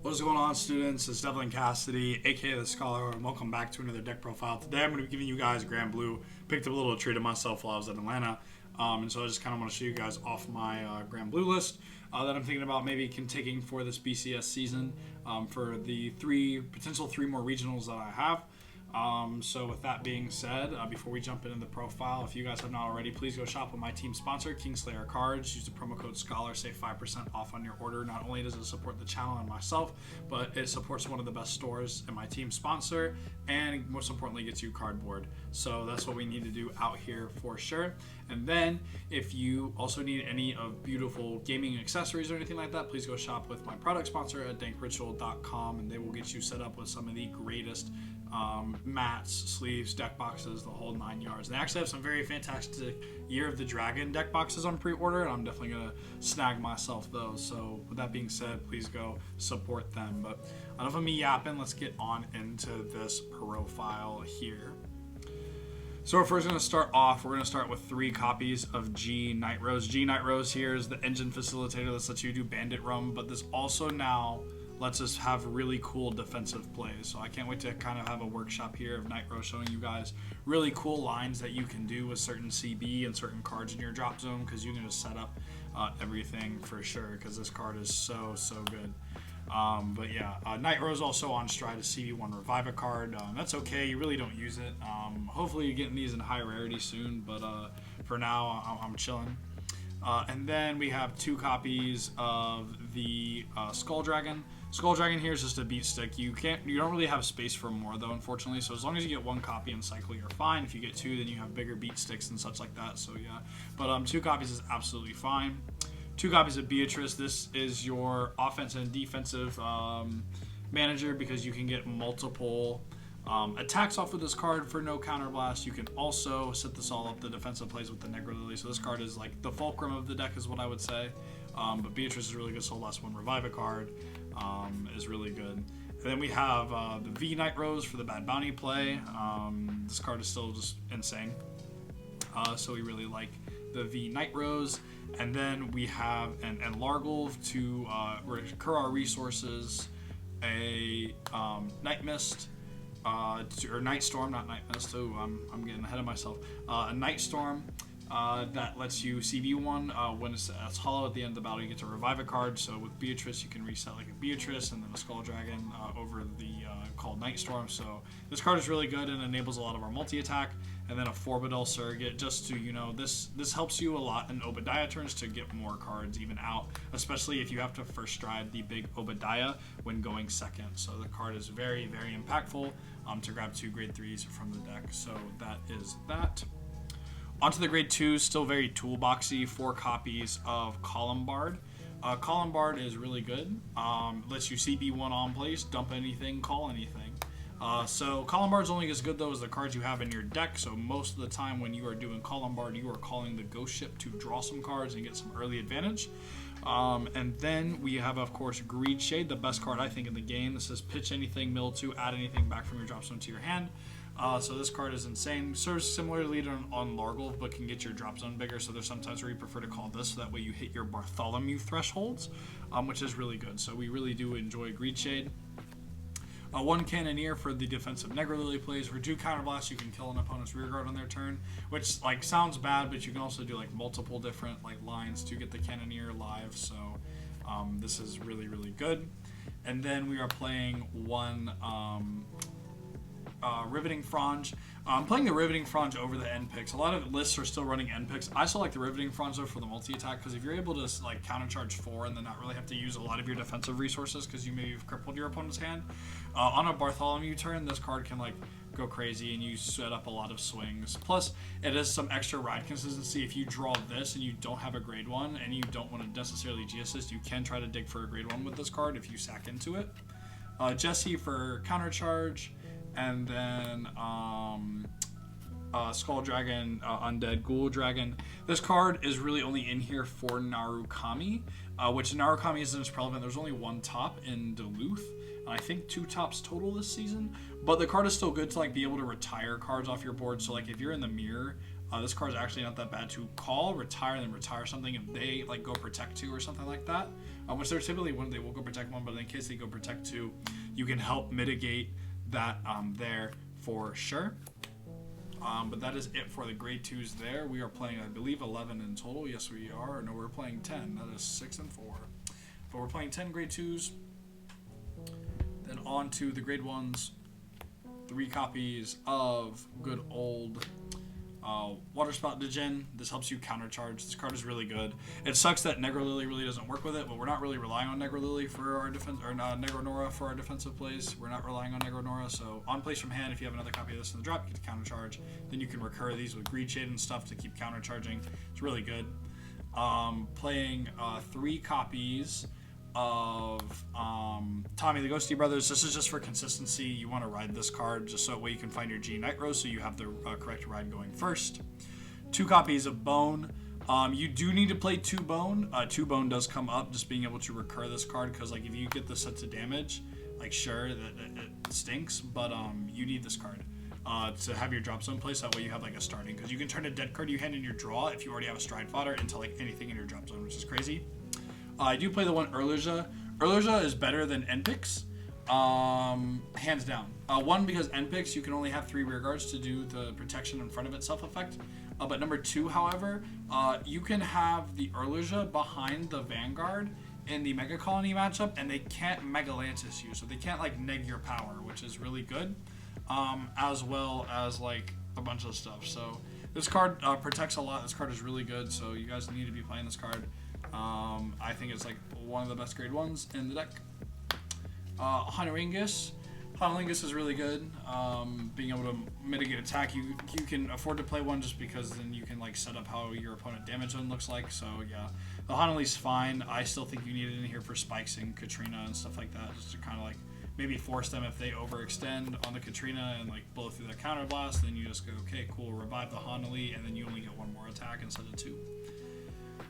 What's going on, students? It's Devlin Cassidy, aka The Scholar, and welcome back to another deck profile. Today I'm going to be giving you guys Granblue. Picked up a little treat of myself while I was in Atlanta, and so I just kind of want to show you guys off my Granblue list that I'm thinking about maybe taking for this BCS season for the potential three more regionals that I have. So with that being said, before we jump into the profile, if you guys have not already, please go shop with my team sponsor, Kingslayer Cards. Use the promo code SCHOLAR, save 5% off on your order. Not only does it support the channel and myself, but it supports one of the best stores and my team sponsor, and most importantly, gets you cardboard. So that's what we need to do out here for sure. And then if you also need any of beautiful gaming accessories or anything like that, please go shop with my product sponsor at dankritual.com, and they will get you set up with some of the greatest mats, sleeves, deck boxes, the whole 9 yards. They actually have some very fantastic Year of the Dragon deck boxes on pre-order, and I'm definitely going to snag myself those. So with that being said, please go support them. But enough of me yapping, let's get on into this profile here. So we're first going to start off, we're going to start with 3 copies of G Nightrose. G Nightrose here is the engine facilitator that lets you do bandit run, but this also now lets us have really cool defensive plays. So I can't wait to kind of have a workshop here of Nightrose showing you guys really cool lines that you can do with certain CB and certain cards in your drop zone, because you can just set up everything for sure, because this card is so good. But yeah, Nightrose also on Stride, a CB1 Revive a card. That's okay, you really don't use it. Hopefully you're getting these in high rarity soon, but for now I'm chilling. And then we have 2 copies of the Skull Dragon. Skull Dragon here is just a beat stick. You don't really have space for more though, unfortunately. So as long as you get 1 copy in cycle, you're fine. If you get 2, then you have bigger beat sticks and such like that. So yeah, but 2 copies is absolutely fine. 2 copies of Beatrice. This is your offensive and defensive manager, because you can get multiple attacks off of this card for no counterblast. You can also set this all up the defensive plays with the Negro Lily. So this card is like the fulcrum of the deck is what I would say. But Beatrice is really good, so last one Revive a card is really good. And then we have the V Nightrose for the Bad Bounty play. This card is still just insane. So we really like the V Nightrose. And then we have an Largulv to recur our resources, a Night Mist, or Night Storm, not Night Mist. Oh, I'm getting ahead of myself. A Night Storm that lets you CB1 when it's hollow at the end of the battle. You get to revive a card. So with Beatrice, you can reset like a Beatrice and then a Skull Dragon over the called Night Storm. So this card is really good and enables a lot of our multi-attack. And then a Forbidel Surrogate, just to, this helps you a lot in Obadiah turns to get more cards even out, especially if you have to first stride the big Obadiah when going second. So the card is very impactful to grab 2 grade 3s from the deck. So that is that. Onto the grade 2s, still very toolboxy, 4 copies of Columbard. Columbard is really good. Lets you CB1 on place, dump anything, call anything. So Columbard's only as good though as the cards you have in your deck. So most of the time when you are doing Columbard, you are calling the Ghost Ship to draw some cards and get some early advantage. And then we have, of course, Greed Shade, the best card I think in the game. This says pitch anything, mill 2, add anything back from your drop zone to your hand. So this card is insane. Serves similarly on Largulv, but can get your drop zone bigger. So there's sometimes where you prefer to call this, so that way you hit your Bartholomew thresholds, which is really good. So we really do enjoy Greed Shade. 1 Cannoneer for the defensive Negro Lily plays. For 2 counterblast, you can kill an opponent's rearguard on their turn, which sounds bad, but you can also do multiple different lines to get the Cannoneer live. So this is really good. And then we are playing 1 Riveting Frange. I'm playing the Riveting Frange over the end picks. A lot of lists are still running end picks. I still like the Riveting Frange though for the multi-attack, because if you're able to counter charge 4 and then not really have to use a lot of your defensive resources because you maybe have crippled your opponent's hand, on a Bartholomew turn, this card can go crazy and you set up a lot of swings. Plus, it has some extra ride consistency. If you draw this and you don't have a grade 1 and you don't want to necessarily G-assist, you can try to dig for a grade 1 with this card if you sack into it. Jesse for counter charge. And then Skull Dragon, Undead Ghoul Dragon. This card is really only in here for Narukami, which Narukami isn't as relevant. There's only 1 top in Duluth. I think 2 tops total this season. But the card is still good to be able to retire cards off your board. So if you're in the mirror, This card is actually not that bad to call, retire, and then retire something if they like go protect 2 or something like that. Which they're typically when they will go protect 1, but in case they go protect 2, you can help mitigate that there for sure. But that is it for the grade 2s there. We are playing, I believe, 11 in total. Yes, we are. No, we're playing 10. That is 6 and 4. But we're playing 10 grade 2s. Then on to the grade 1s. 3 copies of good old Water Spout Djinn. This helps you countercharge. This card is really good. It sucks that Negro Lily really doesn't work with it, but we're not really relying on Negro Lily for our defense, or Negro Nora for our defensive plays. We're not relying on Negro Nora, so on plays from hand, if you have another copy of this in the drop, you get to countercharge. Then you can recur these with Greed Shade and stuff to keep countercharging. It's really good. Playing 3 copies of Tommy the Ghosty Brothers. This is just for consistency. You want to ride this card just so that way you can find your G Nightrose, so you have the correct ride going first. 2 copies of Bone. You do need to play 2 Bone. 2 Bone does come up, just being able to recur this card, because like if you get the sets of damage, like sure, that it stinks, but you need this card to have your drop zone place. That way you have like a starting, because you can turn a dead card you hand in your draw if you already have a stride fodder into like anything in your drop zone, which is crazy. I do play the one Erlerja. Erlerja is better than Npix, hands down. 1, because Npix, you can only have 3 rear guards to do the protection in front of itself effect. But number 2, however, you can have the Erlerja behind the Vanguard in the Mega Colony matchup, and they can't Mega Lantis you, so they can't like neg your power, which is really good, as well as like a bunch of stuff. So this card protects a lot. This card is really good, so you guys need to be playing this card. I think it's like one of the best grade 1s in the deck. Honoringus. Honoringus is really good. Being able to mitigate attack, you can afford to play 1 just because then you can like set up how your opponent damage zone looks like. So yeah, the Honolly's fine. I still think you need it in here for spikes and Katrina and stuff like that, just to kind of like maybe force them if they overextend on the Katrina and like blow through the counterblast. Then you just go, okay, cool, revive the Honolly, and then you only get 1 more attack instead of 2.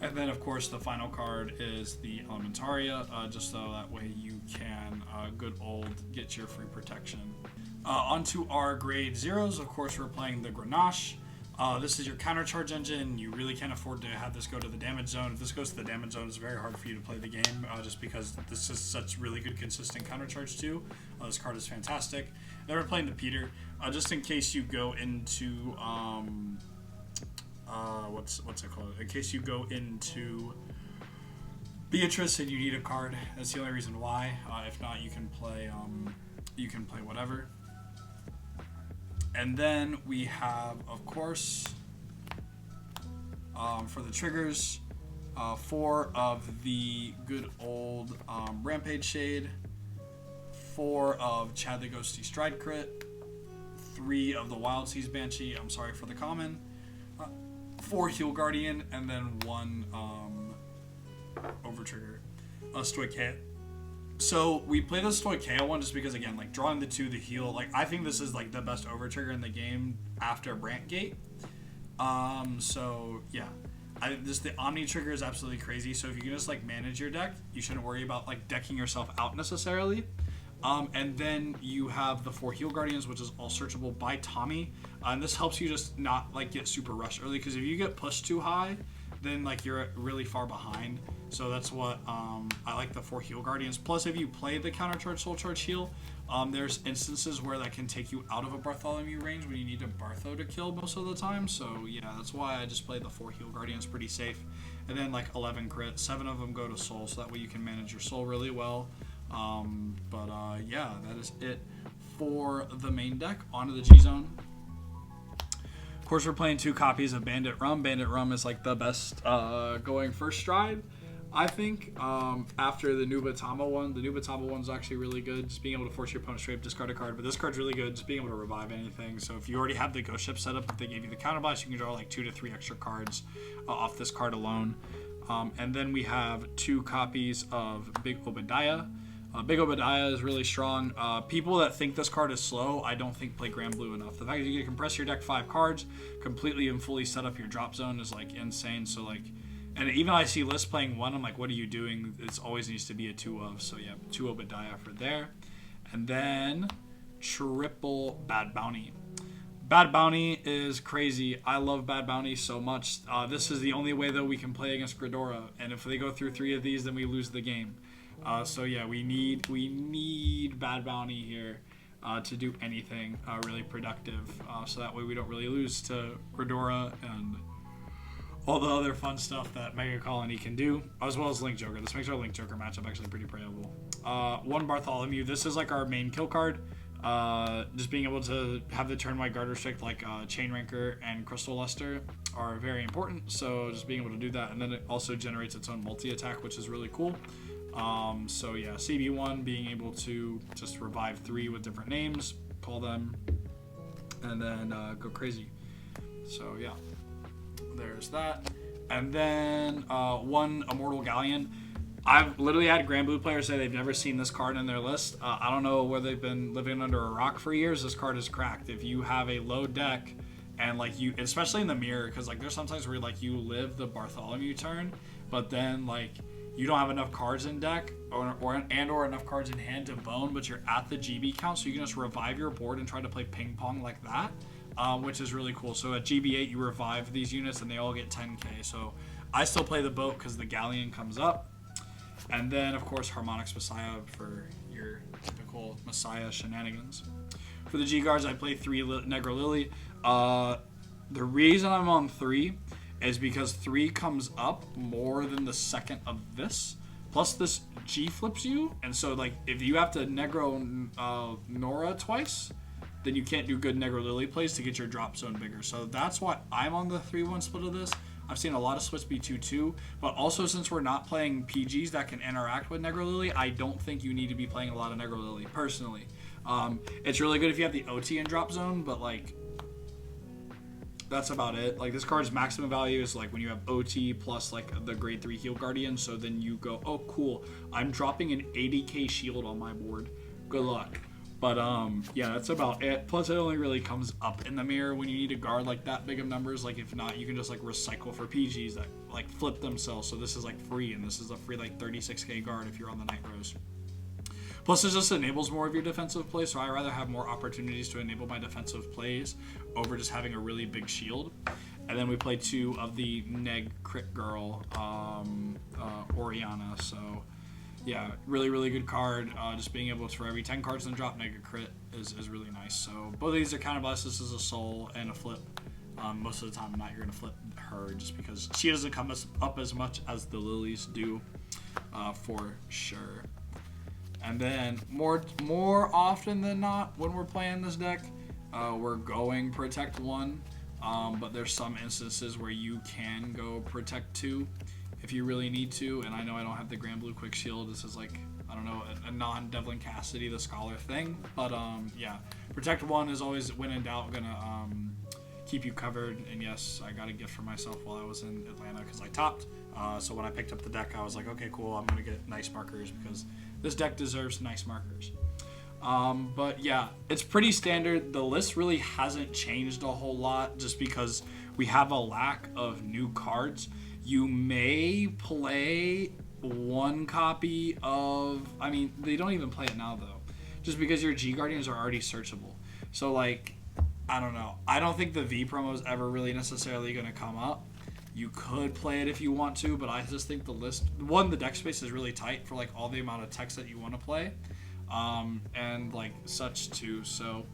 And then, of course, the final card is the Elementaria, just so that way you can, good old, get your free protection. Onto our grade 0s, of course, we're playing the Grenache. This is your countercharge engine. You really can't afford to have this go to the damage zone. If this goes to the damage zone, it's very hard for you to play the game, just because this is such really good, consistent countercharge too. This card is fantastic. Then we're playing the Peter, just in case you go into... what's it called? In case you go into Beatrice and you need a card, that's the only reason why. If not, you can play whatever. And then we have, of course, for the triggers, 4 of the good old Rampage Shade, 4 of Chad the Ghosty Stride Crit, 3 of the Wild Seas Banshee. I'm sorry for the common. 4 Heal Guardian, and then 1 Overtrigger, Stoicheia. So we play the Stoicheia one just because, again, like drawing the 2, the heal, like I think this is like the best Overtrigger in the game after Brantgate. So yeah, the Omni trigger is absolutely crazy. So if you can just like manage your deck, you shouldn't worry about like decking yourself out necessarily. And then you have the 4 Heal Guardians, which is all searchable by Tommy. And this helps you just not like get super rushed early, because if you get pushed too high, then like you're really far behind. So that's what I like the 4 Heal Guardians. Plus, if you play the countercharge Soul Charge Heal, there's instances where that can take you out of a Bartholomew range when you need a Bartho to kill most of the time. So yeah, that's why I just play the 4 Heal Guardians pretty safe. And then like 11 crit, 7 of them go to Soul, so that way you can manage your Soul really well. Yeah, that is it for the main deck. Onto the Gzone. Of course, we're playing 2 copies of Bandit Rum. Bandit Rum is like the best going first stride, I think, after the Nubatama one. The Nubatama one's actually really good, just being able to force your opponent straight up discard a card. But this card's really good, just being able to revive anything. So if you already have the Ghost Ship set up, if they gave you the counterblast, you can draw like 2 to 3 extra cards off this card alone. And then we have 2 copies of Big Obadiah. Big Obadiah is really strong. People that think this card is slow, I don't think play Granblue enough. The fact that you can compress your deck 5 cards, completely and fully set up your drop zone is like insane. So like, and even I see lists playing 1, I'm like, what are you doing? It always needs to be a 2 of. So yeah, 2 Obadiah for there. And then triple Bad Bounty. Bad Bounty is crazy. I love Bad Bounty so much. This is the only way that we can play against Ghidorah, and if they go through 3 of these, then we lose the game. So yeah, we need Bad Bounty here to do anything really productive. So that way we don't really lose to Ghidorah and all the other fun stuff that Mega Colony can do, as well as Link Joker. This makes our Link Joker matchup actually pretty playable. 1 Bartholomew. This is like our main kill card. Just being able to have the turn-wide guard restrict like Chain Ranker and Crystal Luster are very important. So just being able to do that, and then it also generates its own multi-attack, which is really cool. So yeah, CB1 being able to just revive 3 with different names, call them, and then go crazy. So yeah, there's that. And then 1 Immortal Galleon. I've literally had Granblue players say they've never seen this card in their list. I don't know where they've been living under a rock for years. This card is cracked. If you have a low deck and like you, especially in the mirror, because like there's sometimes where like you live the Bartholomew turn, but then like you don't have enough cards in deck or enough cards in hand to bone, but you're at the GB count, so you can just revive your board and try to play ping pong like that, which is really cool. So at GB8 you revive these units and they all get 10k. So I still play the boat because the Galleon comes up. And then, of course, Harmonics Messiah for your typical Messiah shenanigans. For the G-Guards, I play 3 Negro Lily. The reason I'm on 3 is because 3 comes up more than the second of this. Plus, this G flips you. And so, like, if you have to Negro Nora twice, then you can't do good Negro Lily plays to get your drop zone bigger. So that's why I'm on the 3-1 split of this. I've seen a lot of splits be 2-2, but also since we're not playing PGs that can interact with Negro Lily, I don't think you need to be playing a lot of Negro Lily, personally. It's really good if you have the OT and drop zone, but like, that's about it. Like, this card's maximum value is like when you have OT plus like the grade 3 Heal Guardian, so then you go, oh cool, I'm dropping an 80k shield on my board. Good luck. But yeah, that's about it. Plus, it only really comes up in the mirror when you need a guard like that big of numbers. Like, if not, you can just like recycle for PGs that like flip themselves. So this is like free, and this is a free like 36k guard if you're on the Nightrose. Plus, it just enables more of your defensive plays. So I rather have more opportunities to enable my defensive plays over just having a really big shield. And then we play 2 of the Neg Crit Girl, Oriana. So yeah, really good card. Just being able to, for every 10 cards then drop Nega Crit is really nice. So both of these are counter blasts. This is a soul and a flip. Most of the time, you're going to flip her just because she doesn't come up as much as the lilies do, for sure. And then more often than not, when we're playing this deck, we're going Protect 1. But there's some instances where you can go Protect 2. If you really need to, and I know I don't have the Granblue Quick Shield. This is like, I don't know, a non-Devlin Cassidy, the Scholar thing. But yeah, Protect 1 is always, when in doubt, gonna keep you covered. And yes, I got a gift for myself while I was in Atlanta because I topped. So when I picked up the deck, I was like, okay, cool, I'm gonna get nice markers because this deck deserves nice markers. But yeah, it's pretty standard. The list really hasn't changed a whole lot just because we have a lack of new cards. You may play 1 copy of, I mean, they don't even play it now though, just because your G Guardians are already searchable. So like, I don't know. I don't think the V promo is ever really necessarily going to come up. You could play it if you want to, but I just think the list, the deck space is really tight for like all the amount of text that you want to play, and like such too. So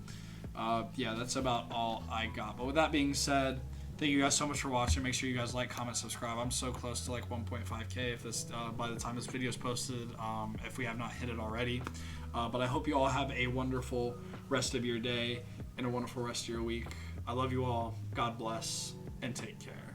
yeah, that's about all I got. But with that being said, thank you guys so much for watching. Make sure you guys like, comment, subscribe. I'm so close to like 1.5k if this by the time this video is posted, if we have not hit it already. But I hope you all have a wonderful rest of your day and a wonderful rest of your week. I love you all. God bless and take care.